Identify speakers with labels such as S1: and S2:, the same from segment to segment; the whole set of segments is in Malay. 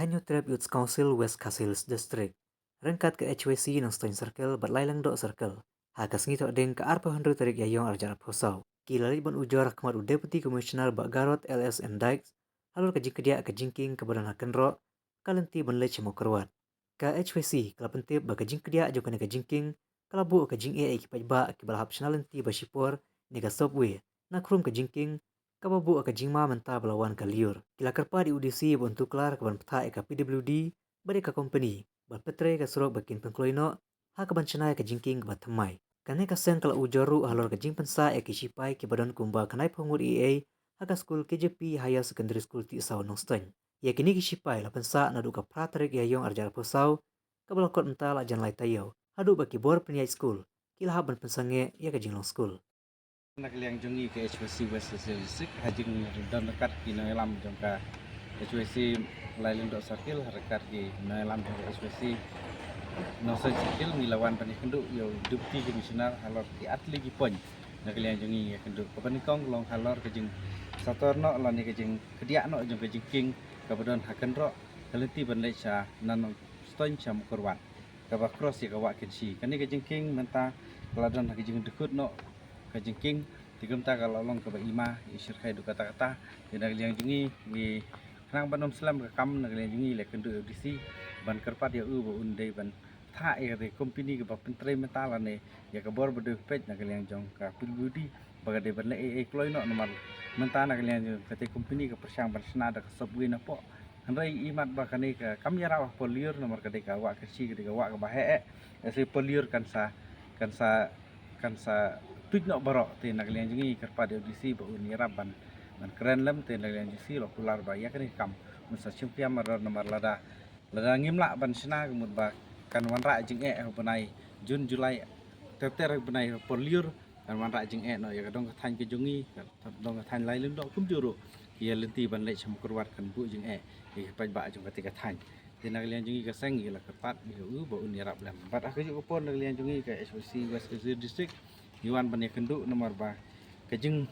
S1: Hanyu Trap Youth Council West Casiles District. Rengkat ke HWC ng Stone Circle berlailang dok circle. Hakas ngito ding ke arpa hundred tarik yayong arjar posau. Kilali ban ujar rahmat Deputy Commissioner Bak Garot LS and Dykes. Halur kajing kedia kajingking kebadan hakan ro. Kalenti ban lech mo kerwat. Ka HWC kalapentip ba kajing kedia jo kana kajingking. Kalabu kajing kipaj ba kibalahap snalenti basipor nega subway. Nakrum kajingking kababu kajing ma menta belawan kaliur. Kila kerpa di UDC untuk kelar keban peta ka PWD bade ka company. Ban petre ka surok bakin pengkloino ha ka bancenai ka jingking ba temai. Kanai ka sen kala ujoru halor ka jing pensa sipai ki badan kumba kanai pengur EA ha ka school KJP Higher Secondary School ti saw nongsten. Ya kini ki sipai la pensa nadu ka praterik ya yong arjar posau ka balakot mental ajan lai tayo. Hadu baki bor penyai school. Kila haban pensange ya ka jinglong school.
S2: Nak liang jungi ke HWC West District hajing don dekat di Noelam jongka HWC lain dok sakil rekat di Noelam jongka HWC Nosa sakil milawan panik kenduk yo Deputy Commissioner halor di atli gi pon nak liang jungi kenduk kepanikong long halor kejing satorno lani kejing kediak no jong kejing king kabadon hakan ro kalenti ban lecha nan ston cham korwan kaba cross ya kawak kensi kani kejing king menta keladon kejing dekut no kajengking tigemta kalau long ke ima isir khai du kata-kata tidak liang jungi di kenang banom selam ke kam nak liang jungi le kendu audisi ban kerpat ya bo unde ban tha ya de company ke pentre mental ne ya ke bor bedu pej nak liang jong ka pilbudi bagade ban le kloi no nomor menta nak liang jong kate company ke persyang ban sena da subway na po andai imat ba kane ke kam ya rawah poliur nomor kade ka wa ke si kade ka wa ke bahe ese poliur kan sa tuj nok barok te nak liang jungi kerpa de audisi ba uni raban man keren lem te nak liang jusi lo kular ba ya kani kam musa chimpiam mar nomor lada ngimla ban sina kemud ba kan wan ra jing benai Jun Julai ter benai poliur kan wan ra jing no ya dong kathan ke jungi dong kathan lai lem dok kum juru ya lenti ban le cham kurwat kan bu jing ya paj ba jung ketika than te nak liang jungi ka seng la kerpat bi ba uni rab lem bat ak ju pon nak liang jungi ke HWC West District Iwan bani kenduk nomor ba kejing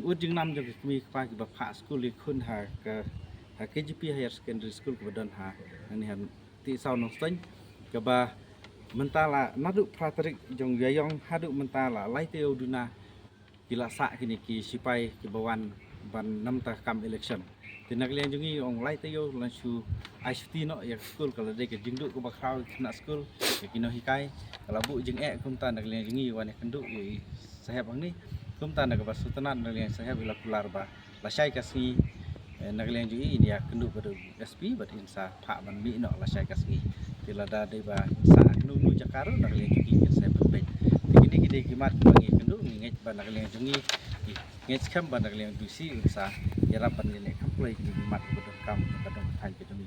S2: ut jing nam jong mi pa ki ba pha school ikun ha ke KGP Higher Secondary School ke badan ha ni han ti saw nong sten ke ba mentala nadu praterik jong yayong hadu mentala lai teu duna kila sa kini ki sipai ki bawan ban nam ta kam election tinak liang jungi ong lai teu lan su ICT no ya school kalau de ke jingdu ke ba kraw kena school ya kino hikai kalau bu jing kumta nak liang jungi wan kenduk ye sahab ang ni kumta nak ba sultanat nak liang sahab ila kular ba la syai kasni nak liang jungi ini ya kenduk pada SP bat insa pha ban mi no la syai kasni kila da de ba sa nu jakaru nak liang jungi sahab bet kini kide kimat bangi kenduk ngej ba nak liang jungi ngej kam ba nak liang dusi insa ya rapan ni ne kam play ki mat pada kam kadang than ke jungi